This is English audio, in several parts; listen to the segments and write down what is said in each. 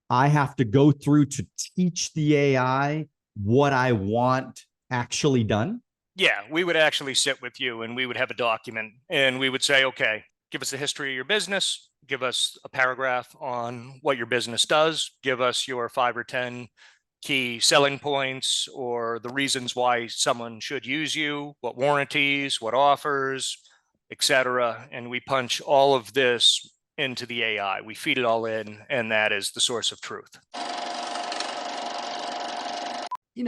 I have to go through to teach the AI what I want actually done? Yeah, we would actually sit with you and we would have a document and we would say, okay, give us the history of your business, give us a paragraph on what your business does, give us your 5 or 10 key selling points or the reasons why someone should use you, what warranties, what offers, etc. And we punch all of this into the AI. We feed it all in, and that is the source of truth.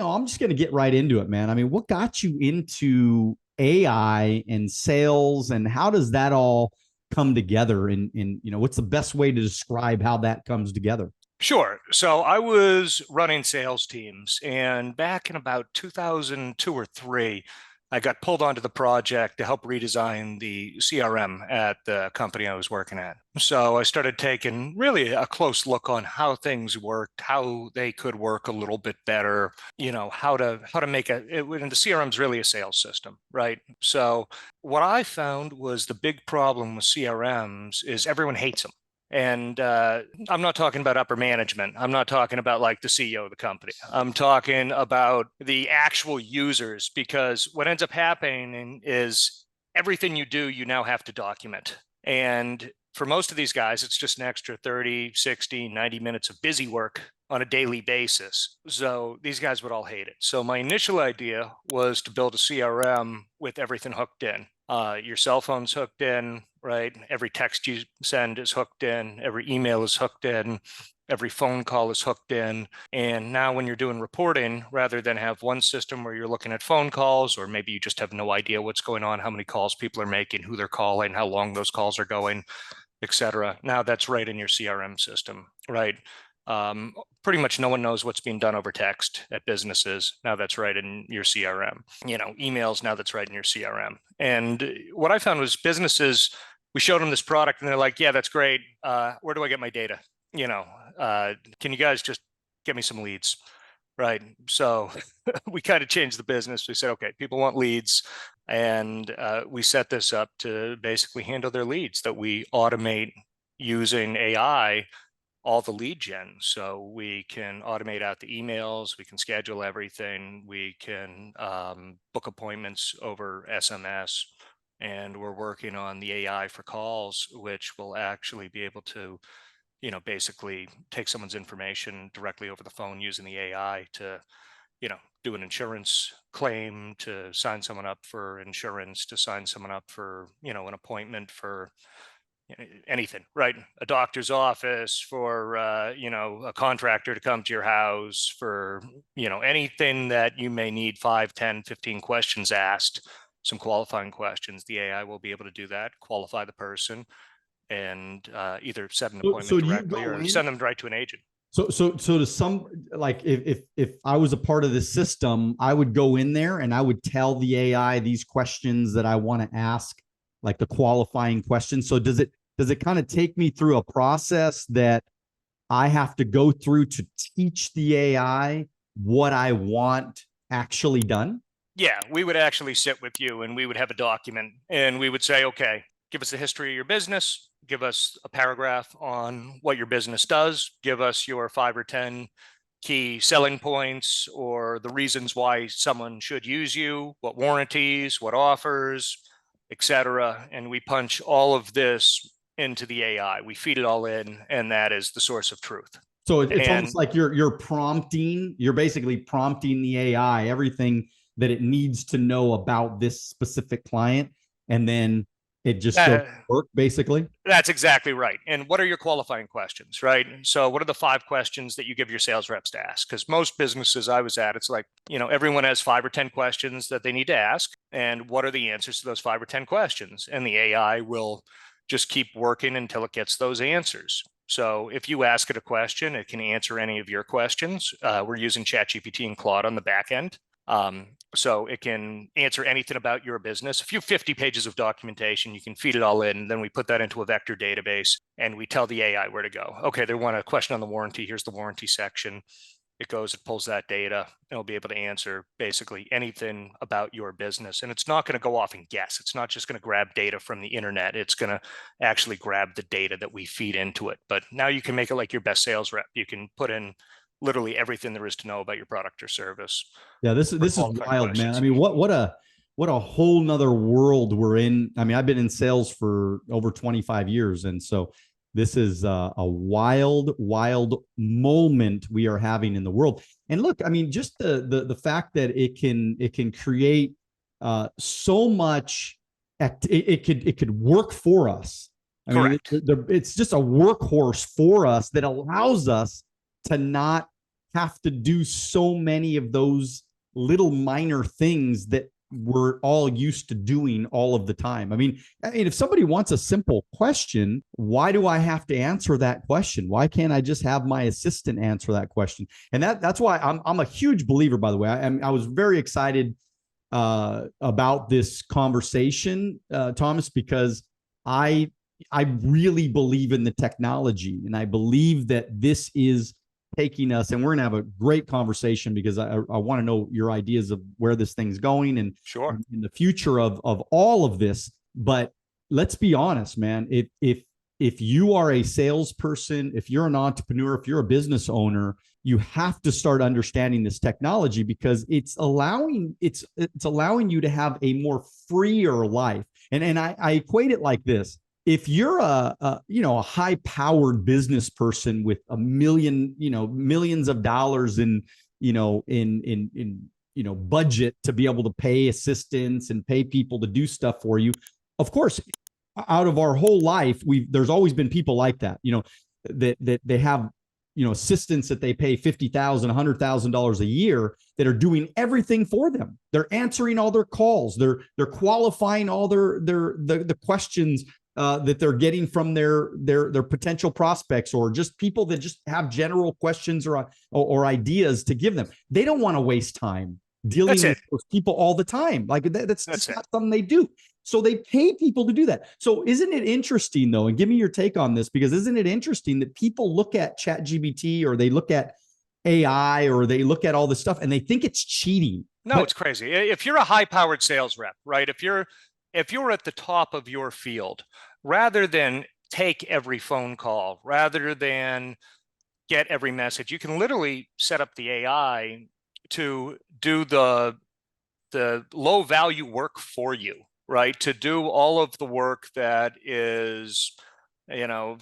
I'm just going to get right into it, man. I mean, what got you into AI and sales, and how does that all come together? And what's the best way to describe how that comes together? Sure. So I was running sales teams, and back in about 2002 or three, I got pulled onto the project to help redesign the CRM at the company I was working at. So I started taking really a close look on how things worked, how they could work a little bit better, how to make and the CRM is really a sales system, right? So what I found was the big problem with CRMs is everyone hates them. And I'm not talking about upper management. I'm not talking about like the CEO of the company. I'm talking about the actual users, because what ends up happening is everything you do, you now have to document. And for most of these guys, it's just an extra 30, 60, 90 minutes of busy work on a daily basis. So these guys would all hate it. So my initial idea was to build a CRM with everything hooked in. Your cell phone's hooked in, right? Every text you send is hooked in. Every email is hooked in. Every phone call is hooked in. And now when you're doing reporting, rather than have one system where you're looking at phone calls, or maybe you just have no idea what's going on, how many calls people are making, who they're calling, how long those calls are going, etc. Now that's right in your CRM system, right? Pretty much no one knows what's being done over text at businesses. Now that's right in your CRM. Emails, now that's right in your CRM. And what I found was businesses, we showed them this product and they're like, yeah, that's great. Where do I get my data? Can you guys just get me some leads? Right. So we kind of changed the business. We said, okay, people want leads. And we set this up to basically handle their leads, that we automate using AI all the lead gen. So we can automate out the emails, we can schedule everything, we can book appointments over SMS, and we're working on the AI for calls, which will actually be able to, basically take someone's information directly over the phone using the AI to, do an insurance claim, to sign someone up for insurance, to sign someone up for, an appointment for anything, right? A doctor's office, for a contractor to come to your house, for anything that you may need 5, 10, 15 questions asked, some qualifying questions. The AI will be able to do that, qualify the person, and either set an appointment So do you directly go or in? send them right to an agent. So to some, like, if I was a part of the system, I would go in there and I would tell the AI these questions that I want to ask, like the qualifying questions. So does it kind of take me through a process that I have to go through to teach the AI what I want actually done? Yeah, we would actually sit with you and we would have a document and we would say, okay, give us the history of your business, give us a paragraph on what your business does, give us your 5 or 10 key selling points or the reasons why someone should use you, what warranties, what offers, etc. And we punch all of this into the AI. We feed it all in, and that is the source of truth. So it's almost And like you're basically prompting the AI everything that it needs to know about this specific client, and then it just goes uh, to work basically. That's exactly right. And what are your qualifying questions, right? So, what are the 5 questions that you give your sales reps to ask? Because most businesses I was at, it's like, everyone has 5 or 10 questions that they need to ask. And what are the answers to those 5 or 10 questions? And the AI will just keep working until it gets those answers. So, if you ask it a question, it can answer any of your questions. We're using ChatGPT and Claude on the back end. So it can answer anything about your business. A few 50 pages of documentation, you can feed it all in. Then we put that into a vector database and we tell the AI where to go. Okay, they want a question on the warranty. Here's the warranty section. It goes, it pulls that data, and it'll be able to answer basically anything about your business. And it's not going to go off and guess. It's not just going to grab data from the internet. It's going to actually grab the data that we feed into it. But now you can make it like your best sales rep. You can put in literally everything there is to know about your product or service. Yeah, this is wild, man. I mean, what a whole nother world we're in. I mean, I've been in sales for over 25 years, and so this is a wild, wild moment we are having in the world. And look, I mean, just the fact that it can create so much. It could work for us. I mean, it's just a workhorse for us that allows us to not have to do so many of those little minor things that we're all used to doing all of the time. I mean, if somebody wants a simple question, why do I have to answer that question? Why can't I just have my assistant answer that question? And that's why I'm a huge believer, by the way. I was very excited about this conversation, Thomas, because I really believe in the technology, and I believe that this is taking us, and we're going to have a great conversation because I want to know your ideas of where this thing's going and sure, in the future of all of this. But let's be honest, man. If you are a salesperson, if you're an entrepreneur, if you're a business owner, you have to start understanding this technology because it's allowing you to have a more freer life. And I equate it like this. If you're a high powered business person with a million, millions of dollars in budget to be able to pay assistants and pay people to do stuff for you, of course, out of our whole life, there's always been people like that, that they have, assistants that they pay $50,000, $100,000 a year that are doing everything for them. They're answering all their calls. They're qualifying all the questions that they're getting from their potential prospects, or just people that just have general questions or ideas to give them. They don't want to waste time dealing with those people all the time. Like that's not something they do. So they pay people to do that. So isn't it interesting though? And give me your take on this, because isn't it interesting that people look at ChatGPT or they look at AI or they look at all this stuff and they think it's cheating? No, it's crazy. If you're a high-powered sales rep, right? If you're at the top of your field, rather than take every phone call, rather than get every message, you can literally set up the AI to do the low value work for you, right? To do all of the work that is,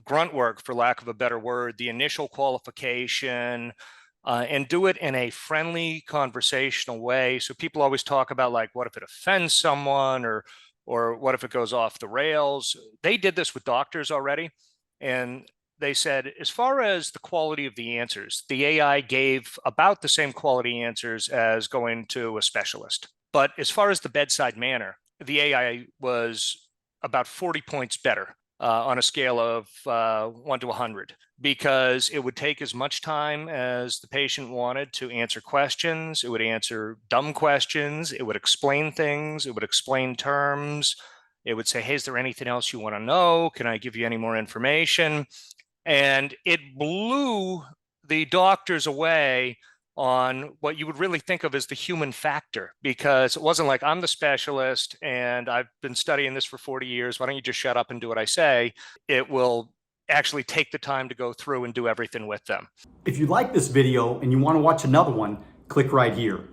grunt work, for lack of a better word, the initial qualification, and do it in a friendly, conversational way. So people always talk about, like, what if it offends someone, or what if it goes off the rails? They did this with doctors already. And they said, as far as the quality of the answers, the AI gave about the same quality answers as going to a specialist. But as far as the bedside manner, the AI was about 40 points better on a scale of 1 to 100, because it would take as much time as the patient wanted to answer questions. It would answer dumb questions. It would explain things. It would explain terms. It would say, hey, is there anything else you want to know? Can I give you any more information? And it blew the doctors away on what you would really think of as the human factor, because it wasn't like, I'm the specialist and I've been studying this for 40 years. Why don't you just shut up and do what I say? It will actually take the time to go through and do everything with them. If you like this video and you want to watch another one, click right here.